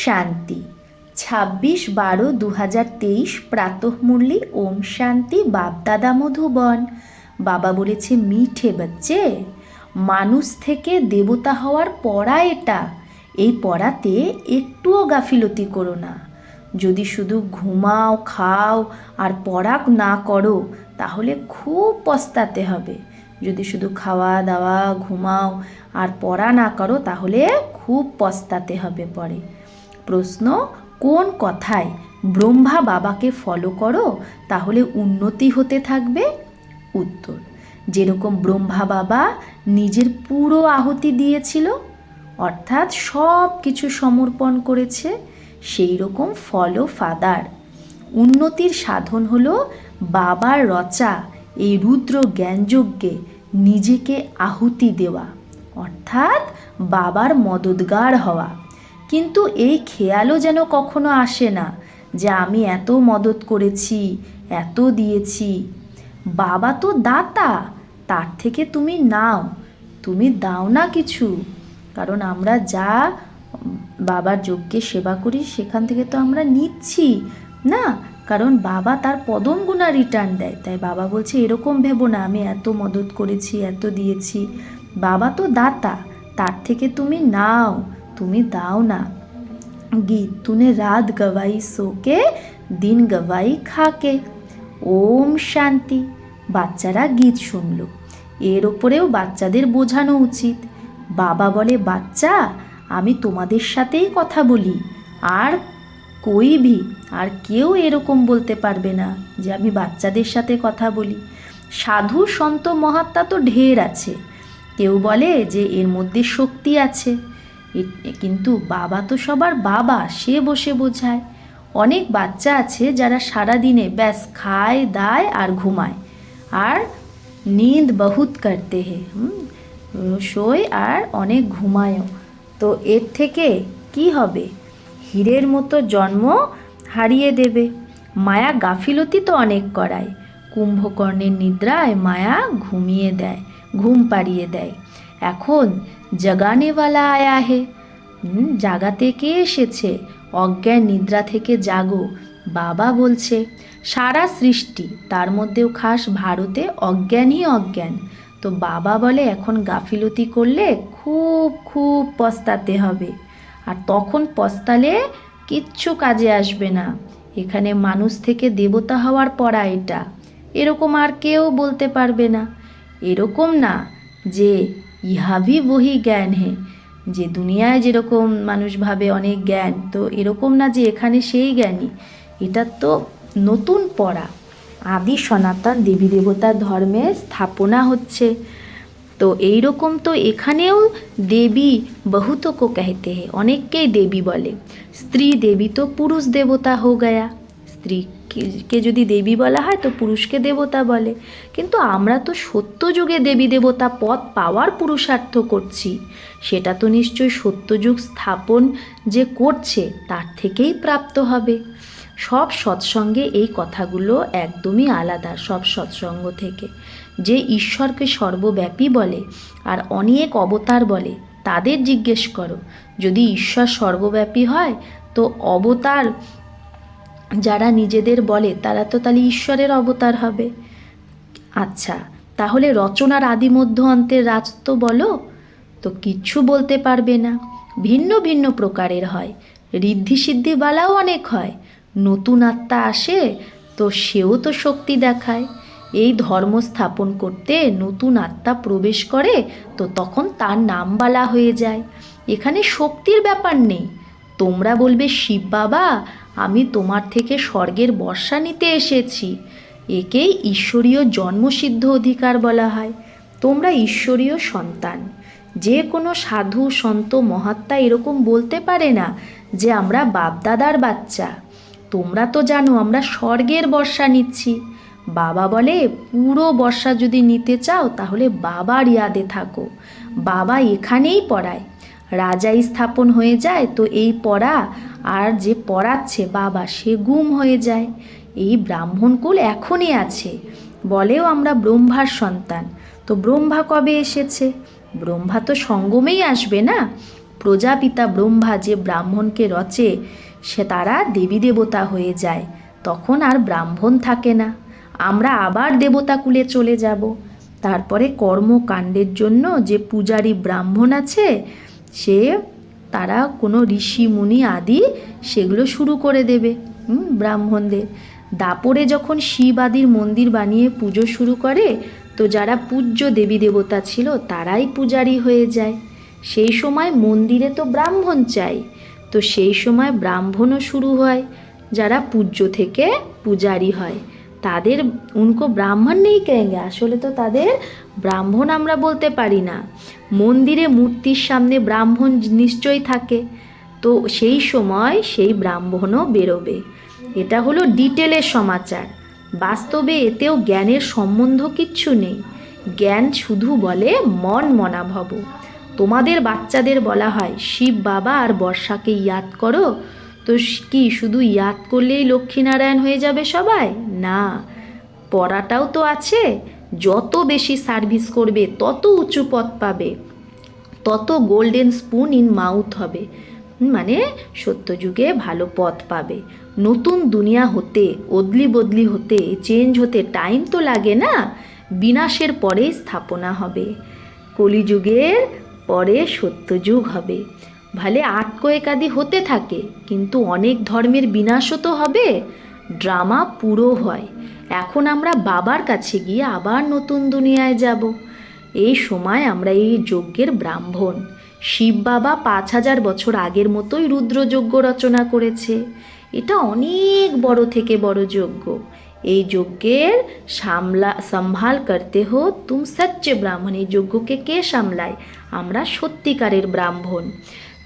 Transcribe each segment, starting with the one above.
শান্তি। 26/12/2023 প্রাতঃমুরলি ওম শান্তি বাপদাদা মধুবন। বাবা বলেছে, মিঠে বাচ্চে, মানুষ থেকে দেবতা হওয়ার পড়া এটা। এই পড়াতে একটুও গাফিলতি করো না। যদি শুধু ঘুমাও, খাও আর পড়া না করো তাহলে খুব পস্তাতে হবে। যদি শুধু খাওয়া দাওয়া, ঘুমাও আর পড়া না করো তাহলে খুব পস্তাতে হবে পরে। প্রশ্ন, কোন কথায় ব্রহ্মা বাবাকে ফলো করো তাহলে উন্নতি হতে থাকবে? উত্তর, যেরকম ব্রহ্মা বাবা নিজের পুরো আহুতি দিয়েছিল, অর্থাৎ সব কিছু সমর্পণ করেছে, সেই রকম ফলো ফাদার। উন্নতির সাধন হলো বাবার রচা এই রুদ্র জ্ঞানযজ্ঞে নিজেকে আহুতি দেওয়া, অর্থাৎ বাবার মদদগার হওয়া। কিন্তু এই খেয়ালও যেন কখনো আসে না যে আমি এত মদত করেছি, এত দিয়েছি। বাবা তো দাতা, তার থেকে তুমি নাও, তুমি দাও না কিছু। কারণ আমরা যা বাবার যজ্ঞে সেবা করি সেখান থেকে তো আমরা নিচ্ছি না, কারণ বাবা তার পদম গুণা রিটার্ন দেয়। তাই বাবা বলছে এরকম ভেবো না আমি এত মদত করেছি, এত দিয়েছি। বাবা তো দাতা, তার থেকে তুমি নাও, তুমি দাও না। গীত, তুনে রাত গवाई সোকে, দিন গवाई খাকে। ওম শান্তি। বাচ্চারা গীত শুনল। এর ওপরেও বাচ্চাদের বোঝানো উচিত। বাবা বলে, বাচ্চা আমি তোমাদের সাথেই কথা বলি, আর আর কেউ এরকম বলতে পারবে না যে আমি বাচ্চাদের সাথে কথা বলি। সাধু সন্ত মহাত্মা তো ঢের আছে। কেউ বলে যে এর মধ্যে শক্তি আছে, কিন্তু বাবা তো সবার বাবা, সে বসে বোঝায়। অনেক বাচ্চা আছে যারা সারাদিনে ব্যাস খায় দায় আর ঘুমায়, আর নীন্দ বহুত করতে হে, শোয় আর অনেক ঘুমায়ও। তো এর থেকে কি হবে? হীরের মতো জন্ম হারিয়ে দেবে। মায়া গাফিলতি তো অনেক করায়। কুম্ভকর্ণের নিদ্রায় মায়া ঘুম পাড়িয়ে দেয়। এখন জাগানেওয়ালা আয়া হে, জাগাতে কে এসেছে? অজ্ঞান নিদ্রা থেকে জাগো। বাবা বলছে সারা সৃষ্টি, তার মধ্যেও খাস ভারতে অজ্ঞানই অজ্ঞান। তো বাবা বলে এখন গাফিলতি করলে খুব খুব পস্তাতে হবে, আর তখন পস্তালে কিচ্ছু কাজে আসবে না। এখানে মানুষ থেকে দেবতা হওয়ার পড়া এটা, এরকম আর কেউ বলতে পারবে না। এরকম না যে ইহাভি বহি জ্ঞান হে, যে দুনিয়ায় যেরকম মানুষ ভাবে অনেক জ্ঞান, তো এরকম না যে এখানে সেই জ্ঞানী। এটা তো নতুন পড়া। আদি সনাতন দেবী দেবতার ধর্মের স্থাপনা হচ্ছে। তো এই রকম তো এখানেও দেবী বহুতকো कहते हैं, অনেককেই দেবী বলে। স্ত্রী দেবী তো পুরুষ দেবতা হো গয়া। স্ত্রীকে যদি দেবী বলা হয় তো পুরুষকে দেবতা বলে। কিন্তু আমরা তো সত্যযুগে দেবী দেবতা পদ পাওয়ার পুরুষার্থ করছি, সেটা তো নিশ্চয়ই সত্যযুগ স্থাপন যে করছে তার থেকেই প্রাপ্ত হবে। সব সৎসঙ্গে এই কথাগুলো একদমই আলাদা, সব সৎসঙ্গ থেকে। যে ঈশ্বরকে সর্বব্যাপী বলে আর অনেক অবতার বলে তাদের জিজ্ঞেস করো, যদি ঈশ্বর সর্বব্যাপী হয় তো অবতার যারা নিজেদের বলে তারা তো তাহলে ঈশ্বরের অবতার হবে। আচ্ছা, তাহলে রচনার আদি মধ্য অন্তের রাজ তো বলো, তো কিচ্ছু বলতে পারবে না। ভিন্ন ভিন্ন প্রকারের হয়, ঋদ্ধি সিদ্ধিওয়ালাও অনেক হয়। নতুন আত্মা আসে তো সেও তো শক্তি দেখায়। এই ধর্ম স্থাপন করতে নতুন আত্মা প্রবেশ করে তো তখন তার নাম বলা হয়ে যায়। এখানে শক্তির ব্যাপার নেই। তোমরা বলবে শিব বাবা আমি তোমার থেকে স্বর্গের বর্ষা নিতে এসেছি, একেই ঈশ্বরীয় জন্মসিদ্ধ অধিকার বলা হয়। তোমরা ঈশ্বরীয় সন্তান। যে কোনো সাধু সন্ত মহাত্মা এরকম বলতে পারে না যে আমরা বাপদাদার বাচ্চা। তোমরা তো জানো আমরা স্বর্গের বর্ষা নিচ্ছি। বাবা বলে পুরো বর্ষা যদি নিতে চাও তাহলে বাবার ইয়াদে থাকো। বাবা এখানেই পড়ায়। রাজাই স্থাপন হয়ে যায় তো এই পড়া, আর যে পড়াচ্ছে বাবা সে গুম হয়ে যায়। এই ব্রাহ্মণকুল এখনই আছে, বলেও আমরা ব্রহ্মার সন্তান। তো ব্রহ্মা কবে এসেছে? ব্রহ্মা তো সঙ্গমেই আসবে না। প্রজাপিতা ব্রহ্মা যে ব্রাহ্মণকে রচে সে তারা দেবী দেবতা হয়ে যায়, তখন আর ব্রাহ্মণ থাকে না, আমরা আবার দেবতাকুলে চলে যাব। তারপরে কর্মকাণ্ডের জন্য যে পূজারী ব্রাহ্মণ আছে সে তারা কোনো ঋষি মুনি আদি সেগুলো শুরু করে দেবে ব্রাহ্মণদের। দাপরে যখন শিব আদির মন্দির বানিয়ে পুজো শুরু করে, তো যারা পূজ্য দেবী দেবতা ছিল তারাই পূজারী হয়ে যায়। সেই সময় মন্দিরে তো ব্রাহ্মণ চাই, তো সেই সময় ব্রাহ্মণও শুরু হয়, যারা পূজ্য থেকে পূজারী হয় তাদের উনকো ব্রাহ্মণ নেই কহেঙ্গে, আসলে তো তাদের ব্রাহ্মণ আমরা বলতে পারি না। মন্দিরে মূর্তির সামনে ব্রাহ্মণ নিশ্চয়ই থাকে, তো সেই সময় সেই ব্রাহ্মণও বেরোবে। এটা হলো ডিটেলের সমাচার। বাস্তবে এতেও জ্ঞানের সম্বন্ধ কিচ্ছু নেই। জ্ঞান শুধু বলে মন মনা ভব। তোমাদের বাচ্চাদের বলা হয় শিব বাবা আর বর্ষাকে ইয়াদ করো, তো কি শুধু ইয়াদ করলেই লক্ষ্মীনারায়ণ হয়ে যাবে সবাই? না, পড়াটাও তো আছে। যত বেশি সার্ভিস করবে তত উঁচু পদ পাবে, তত গোল্ডেন স্পুন ইন মাউথ হবে, মানে সত্যযুগে ভালো পথ পাবে। নতুন দুনিয়া হতে, অদলি বদলি হতে, চেঞ্জ হতে টাইম তো লাগে না। বিনাশের পরে স্থাপনা হবে, কলিযুগের পরে সত্যযুগ হবে। ভালে আট কয়েকাদি হতে থাকে, কিন্তু অনেক ধর্মের বিনাশও তো হবে, ড্রামা পুরো হয়। এখন আমরা বাবার কাছে গিয়ে আবার নতুন দুনিয়ায় যাব। এই সময় আমরা এই যজ্ঞের ব্রাহ্মণ। শিব বাবা 5000 বছর আগের মতোই রুদ্রযজ্ঞ রচনা করেছে। এটা অনেক বড় থেকে বড় যজ্ঞ। এই যজ্ঞের সম্ভাল করতে হো তুম সচ্চে ব্রাহ্মণ। এই যজ্ঞকে কে সামলায়? আমরা সত্যিকারের ব্রাহ্মণ।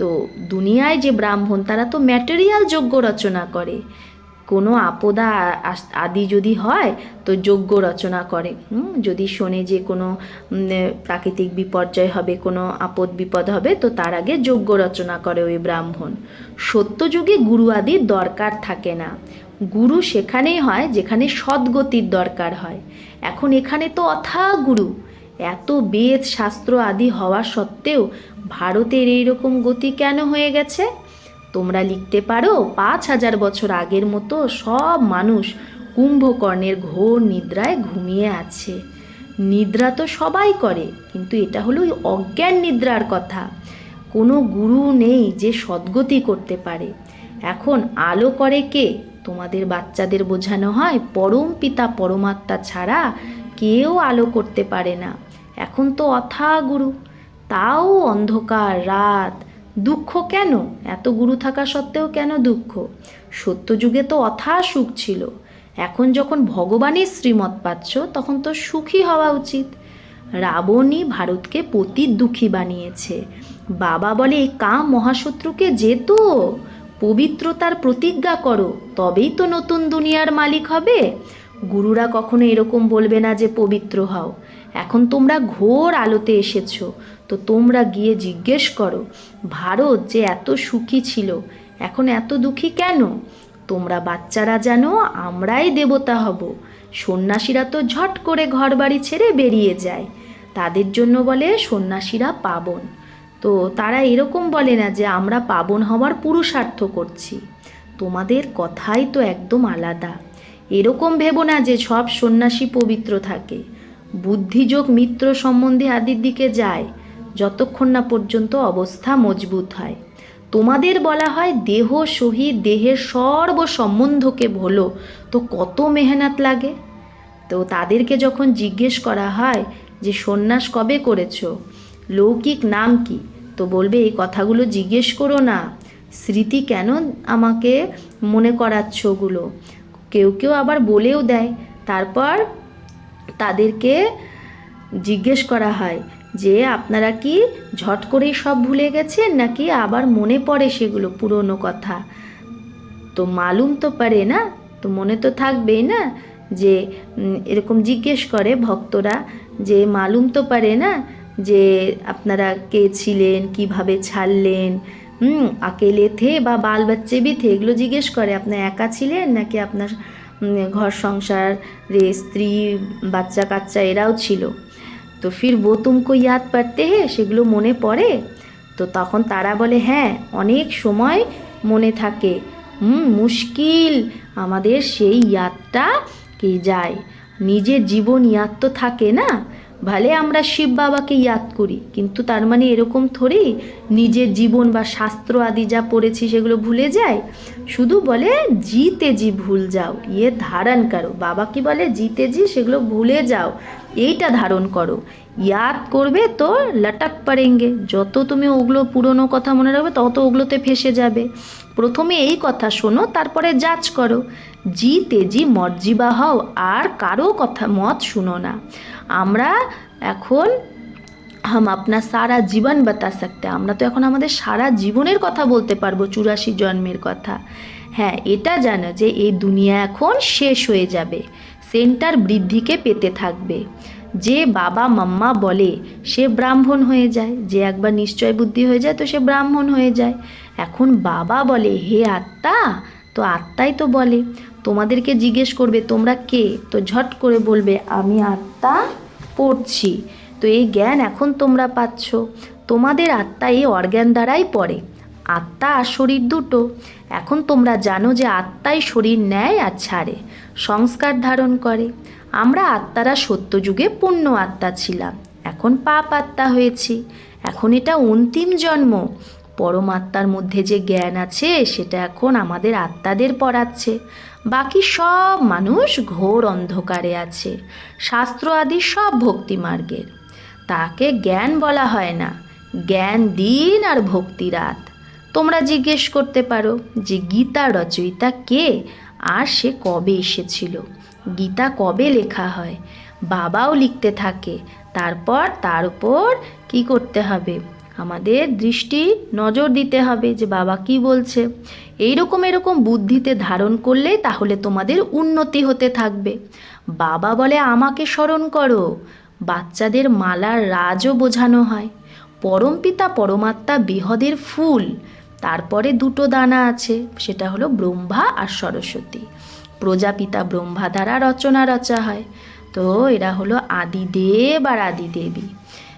তো দুনিয়ায় যে ব্রাহ্মণ তারা তো ম্যাটেরিয়াল যজ্ঞ রচনা করে, কোনো আপদা আদি যদি হয় তো যজ্ঞ রচনা করে। যদি শোনে যে কোনো প্রাকৃতিক বিপর্যয় হবে, কোনো আপদ বিপদ হবে, তো তার আগে যজ্ঞ রচনা করে ওই ব্রাহ্মণ। সত্যযুগে গুরু আদির দরকার থাকে না। গুরু সেখানেই হয় যেখানে সদ্গতির দরকার হয়। এখন এখানে তো অথাহ গুরু, এত বেদ শাস্ত্র আদি হওয়া সত্ত্বেও ভারতের এইরকম গতি কেন হয়ে গেছে? তোমরা লিখতে পারো 5000 বছর আগের মতো সব মানুষ কুম্ভকর্ণের ঘোর নিদ্রায় ঘুমিয়ে আছে। নিদ্রা তো সবাই করে, কিন্তু এটা হলো অজ্ঞান নিদ্রার কথা। কোনো গুরু নেই যে সদ্গতি করতে পারে। এখন আলো করে কে? তোমাদের বাচ্চাদের বোঝানো হয় পরম পিতা পরমাত্মা ছাড়া কেউ আলো করতে পারে না। এখন তো অথাহ গুরু, তাও অন্ধকার রাত। দুঃখ কেন? এত গুরু থাকা সত্ত্বেও কেন দুঃখ? সত্যযুগে তো অথাহ সুখ ছিল। এখন যখন ভগবানের শ্রীমত পাচ্ছ তখন তো সুখী হওয়া উচিত। রাবণই ভারতকে পতি দুঃখী বানিয়েছে। বাবা বলে এই কাম মহাশত্রুকে যেত, পবিত্রতার প্রতিজ্ঞা করো, তবেই তো নতুন দুনিয়ার মালিক হবে। গুরুরা কখনো এরকম বলবে না যে পবিত্র হও। এখন তোমরা ঘোর আলোতে এসেছো, তো তোমরা গিয়ে জিজ্ঞেস করো ভারত যে এত সুখী ছিল এখন এত দুঃখী কেন? তোমরা বাচ্চারা জানো আমরাই দেবতা হব। সন্ন্যাসীরা তো ঝট করে ঘর বাড়ি ছেড়ে বেরিয়ে যায়, তাদের জন্য বলে সন্ন্যাসীরা পাবন। তো তারা এরকম বলে না যে আমরা পাবন হওয়ার পুরুষার্থ করছি। তোমাদের কথাই তো একদম আলাদা। এরকম ভেবো না যে সব সন্ন্যাসী পবিত্র থাকে। বুদ্ধিযোগ মিত্র সম্বন্ধে আদির দিকে যায় যতক্ষণ না পর্যন্ত অবস্থা মজবুত হয়। তোমাদের বলা হয় দেহ সহিত দেহের সর্ব সম্বন্ধকে ভোলো, তো কত মেহনত লাগে। তো তাদেরকে যখন জিজ্ঞেস করা হয় যে সন্ন্যাস কবে করেছো, লৌকিক নাম কি, তো বলবে এই কথাগুলো জিজ্ঞেস করো না। স্মৃতি কেন আমাকে মনে করাচ্ছ ওগুলো? কেউ কেউ আবার বলেও দেয়। তারপর তাদেরকে জিজ্ঞেস করা হয় যে আপনারা কি ঝট করেই সব ভুলে গেছেন নাকি আবার মনে পড়ে সেগুলো পুরনো কথা? তো মালুম তো পারে না, তো মনে তো থাকবেই না। যে এরকম জিজ্ঞেস করে ভক্তরা যে মালুম তো পারে না যে আপনারা কে ছিলেন, কিভাবে ছাড়লেন, আকেলে থে বা বাল বাচ্চে বি থে, এগুলো জিজ্ঞেস করে। আপনার একা ছিলেন নাকি আপনার ঘর সংসার রে স্ত্রী বাচ্চা কাচ্চা এরাও ছিল? তো ফির वो तुमको याद पड़ते हैं, সেগুলো মনে পড়ে? তো তখন তারা বলে হ্যাঁ অনেক সময় মনে থাকে, মুশকিল আমাদের সেই ইয়াদটা কি যায়, নিজের জীবন ইয়াদ তো থাকে না। ভালে আমরা শিব বাবাকে ইয়াদ করি, কিন্তু তার মানে এরকম থোড়ি নিজের জীবন বা শাস্ত্র আদি যা পড়েছি সেগুলো ভুলে যায়। শুধু বলে জিতে জি ভুল যাও ইয়ে ধারণ করো, বাবা কি বলে জিতে জি সেগুলো ভুলে যাও, এইটা ধারণ করো। ইয়াদ করবে তো লটক পড়েঙ্গে, যত তুমি ওগুলো পুরনো কথা মনে রাখবে তত ওগুলোতে ফেসে যাবে। প্রথমে এই কথা শোনো, তারপরে যাচ করো, জি তেজি মর্জিবা হও, আর কারো কথা মত শুনো না। আমরা এখন হাম আপনা সারা জীবন বাতা সকতে, আমরা তো এখন আমাদের সারা জীবনের কথা বলতে পারবো, 84 জন্মের কথা। হ্যাঁ এটা জানো যে এই দুনিয়া এখন শেষ হয়ে যাবে, সেন্টার বৃদ্ধিকে পেতে থাকবে। যে বাবা মাম্মা বলে সে ব্রাহ্মণ হয়ে যায়, যে একবার নিশ্চয় বুদ্ধি হয়ে যায় তো সে ব্রাহ্মণ হয়ে যায়। এখন বাবা বলে হে আত্মা, তো আত্মাই তো বলে। তোমাদেরকে জিজ্ঞেস করবে তোমরা কে, তো ঝট করে বলবে আমি আত্মা পড়ছি। তো এই জ্ঞান এখন তোমরা পাচ্ছ, তোমাদের আত্মা এই অর্গ্যান দ্বারাই পড়ে, আত্মা আর শরীর দুটো। এখন তোমরা জানো যে আত্মাই শরীর নেয় আর ছাড়ে, সংস্কার ধারণ করে। আমরা আত্মারা সত্যযুগে পুণ্য আত্মা ছিলাম, এখন পাপ আত্মা হয়েছি। এখন এটা অন্তিম জন্ম, পরমাত্মার মধ্যে যে জ্ঞান আছে সেটা এখন আমাদের আত্মাদের পড়াচ্ছে। বাকি সব মানুষ ঘোর অন্ধকারে আছে, শাস্ত্র আদি সব ভক্তি মার্গের, তাকে জ্ঞান বলা হয় না, জ্ঞান দিন আর ভক্তি রাত। তোমরা জিজ্ঞেস করতে পারো যে গীতা রচয়িতা কে আর সে কবে এসেছিল। গীতা কবে লেখা হয়, বাবাও লিখতে থাকে, তারপর তার উপর কী করতে হবে, আমাদের দৃষ্টি নজর দিতে হবে যে বাবা কি বলছে। এরকম বুদ্ধিতে ধারণ করলে তাহলে তোমাদের উন্নতি হতে থাকবে। বাবা বলে আমাকে স্মরণ করো, বাচ্চাদের মালার রাজও বোঝানো হয়। পরমপিতা পরমাত্মা বৃহদের ফুল, তারপরে দুটো দানা আছে, সেটা হলো ব্রহ্মা আর সরস্বতী। প্রজাপিতা ব্রহ্মা দ্বারা রচনা রচা হয়, তো এরা হলো আদিদেব আর আদিদেবী।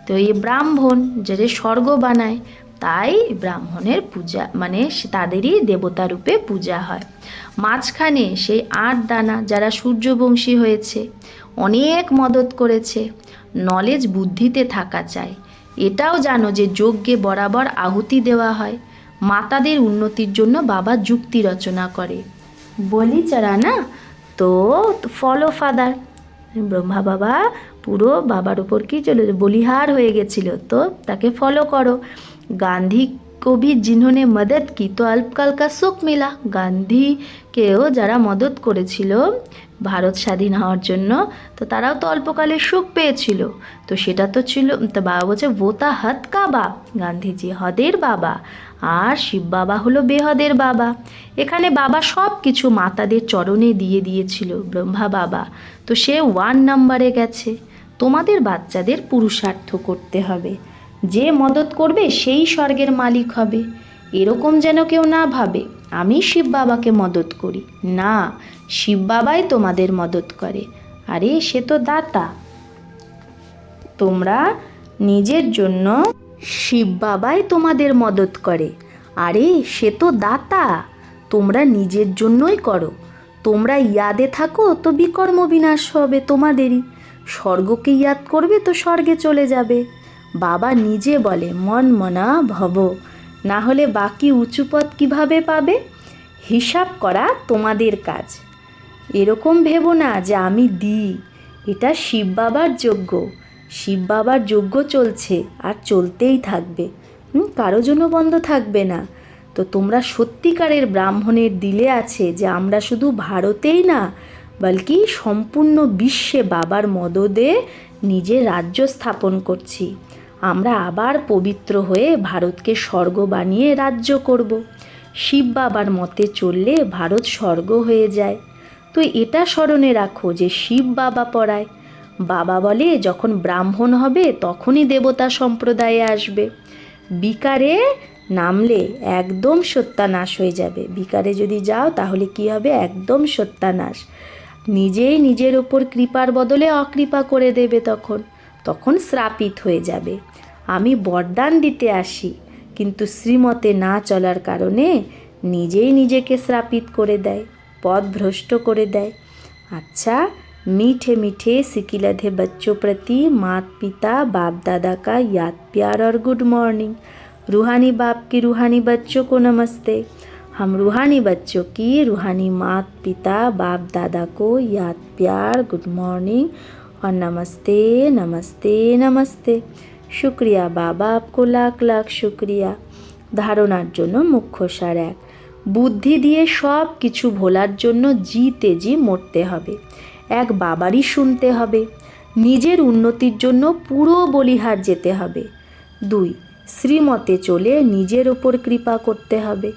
তো এই ব্রাহ্মণ যে স্বর্গ বানায়, তাই ব্রাহ্মণের পূজা মানে তাদেরই দেবতা রূপে পূজা হয়। মাঝখানে সেই 8 দানা যারা সূর্যবংশী হয়েছে, অনেক মদত করেছে। নলেজ বুদ্ধিতে থাকা চাই, এটাও জানো যে যজ্ঞে বরাবর আহুতি দেওয়া হয়। মাতাদের উন্নতির জন্য বাবা যুক্তি রচনা করে, বলি চারা না, তো ফলো ফাদার। ব্রহ্মা বাবা পুরো বাবার উপর কি চলে বলিহার হয়ে গেছিল, তো তাকে ফলো করো। গান্ধী को भी जिन्होंने मदद की तो अल्पकाल का सुख मिला, গান্ধীকেও যারা মদত করেছিল ভারত স্বাধীন হওয়ার জন্য, তো তারাও তো অল্পকালের সুখ পেয়েছিল। তো সেটা তো ছিল, তো বাবা বলছে ভোতা হদ কা বাপ, গান্ধীজি হদের বাবা আর শিব বাবা হলো বেহদের বাবা। এখানে বাবা সব কিছু মাতাদের চরণে দিয়ে দিয়েছিল ব্রহ্মা বাবা, তো সে 1 নম্বরে গেছে। তোমাদের বাচ্চাদের পুরুষার্থ করতে হবে, যে মদত করবে সেই স্বর্গের মালিক হবে। এরকম যেন কেউ না ভাবে আমি শিব বাবাকে মদত করি, না, শিব বাবাই তোমাদের মদত করে। আরে সে তো দাতা, তোমরা নিজের জন্য, শিব বাবাই তোমাদের মদত করে। আরে সে তো দাতা, তোমরা নিজের জন্যই করো। তোমরা ইয়াদে থাকো তো বিকর্ম বিনাশ হবে তোমাদেরই, স্বর্গকে ইয়াদ করবে তো স্বর্গে চলে যাবে। বাবা নিজে বলে মন মনা ভব, না হলে বাকি উঁচু পথ কীভাবে পাবে। হিসাব করা তোমাদের কাজ, এরকম ভেবো না যে আমি দিই, এটা শিব বাবার যজ্ঞ, শিব বাবার যজ্ঞ চলছে আর চলতেই থাকবে, কারো জন্য বন্ধ থাকবে না। তো তোমরা সত্যিকারের ব্রাহ্মণের দিলে আছে যে আমরা শুধু ভারতেই না বলকি সম্পূর্ণ বিশ্বে বাবার মদদে নিজের রাজ্য স্থাপন করছি। আমরা আবার পবিত্র হয়ে ভারতকে স্বর্গ বানিয়ে রাজ্য করব। শিব বাবার মতে চললে ভারত স্বর্গ হয়ে যায়। তো এটা স্মরণে রাখো যে শিব বাবা পড়ায়। বাবা বলে যখন ব্রাহ্মণ হবে তখনই দেবতা সম্প্রদায়ে আসবে। বিকারে নামলে একদম সত্যানাশ হয়ে যাবে। বিকারে যদি যাও তাহলে কি হবে, একদম সত্যানাশ। নিজেই নিজের ওপর কৃপার বদলে অকৃপা করে দেবে, তখন শ্রাপিত হয়ে যাবে। আমি বরদান দিতে আসি, কিন্তু শ্রীমতে না চলার কারণে নিজেই নিজেকে শ্রাপিত করে দেয়, পথভ্রষ্ট করে দেয়। अच्छा, मीठे मीठे सिकिलधे बच्चों प्रति माता पिता बाप दादा का याद प्यार और गुड मॉर्निंग। रूहानी बाप की रूहानी बच्चों को नमस्ते। हम रूहानी बच्चों की रूहानी माता पिता बाप दादा को याद प्यार गुड मॉर्निंग और नमस्ते नमस्ते नमस्ते। शुक्रिया बाबा, आपको लाख लाख शुक्रिया। ধারণার জন্য মুখ্য সার এক, বুদ্ধি দিয়ে সব কিছু ভোলার জন্য জি তেজি মরতে হবে, এক বাবারই শুনতে হবে। নিজের উন্নতির জন্য পুরো বলিহার যেতে হবে। 2, শ্রীমতে চলে নিজের ওপর কৃপা করতে হবে।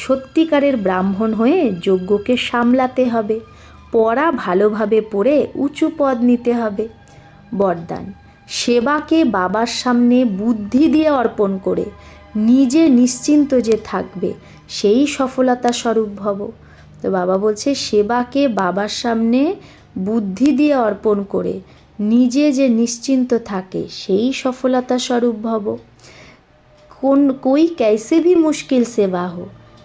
সত্যিকারের ব্রাহ্মণ হয়ে যজ্ঞকে সামলাতে হবে, পড়া ভালোভাবে পড়ে উঁচু পদ নিতে হবে। বরদান, সেবাকে বাবার সামনে বুদ্ধি দিয়ে অর্পণ করে নিজে নিশ্চিন্ত যে থাকবে সেই সফলতা স্বরূপ ভব। তো বাবা বলছে সেবাকে বাবার সামনে বুদ্ধি দিয়ে অর্পণ করে নিজে যে নিশ্চিন্ত থাকে সেই সফলতা স্বরূপ ভব। कोई कैसे भी मुश्किल सेवा हो,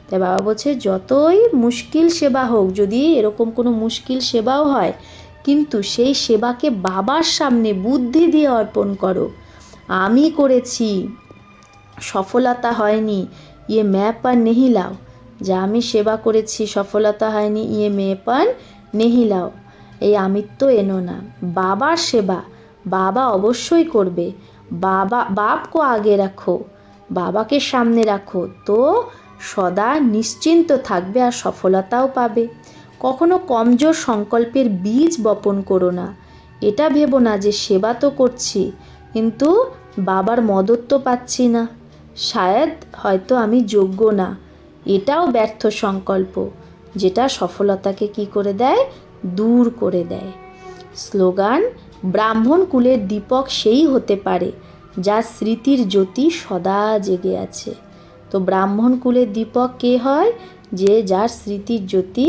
তাই বাবা বলছে যতই মুশকিল সেবা হোক, যদি এরকম কোনো মুশকিল সেবাও হয়, কিন্তু সেই সেবাকে বাবার সামনে বুদ্ধি দিয়ে অর্পণ করো। আমি করেছি, সফলতা হয়নি, ইয়ে मैं पर नहीं लाओ, যা আমি সেবা করেছি সফলতা হয়নি, ইয়ে मैं पर नहीं लाओ, এই আমিত্ব এনো না। বাবার সেবা বাবা অবশ্যই করবে। বাপকে আগে রাখো, বাবাকে সামনে রাখো, তো সদা নিশ্চিন্ত থাকবে আর সফলতাও পাবে। কখনো কমজোর সংকল্পের বীজ বপন করো না। এটা ভেবো না যে সেবা তো করছি কিন্তু বাবার মদত তো পাচ্ছি না, হয়তো আমি যোগ্য না। এটাও ব্যর্থ সংকল্প, যেটা সফলতাকে কি করে দেয়, দূর করে দেয়। স্লোগান, ব্রাহ্মণ কুলের দীপক সেই হতে পারে যার স্মৃতির জ্যোতি সদা জেগে আছে। তো ব্রাহ্মণ কুলের দীপক কে হয়, যে যার স্মৃতির জ্যোতি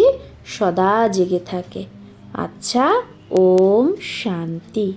সদা জেগে থাকে। আচ্ছা, ওম শান্তি।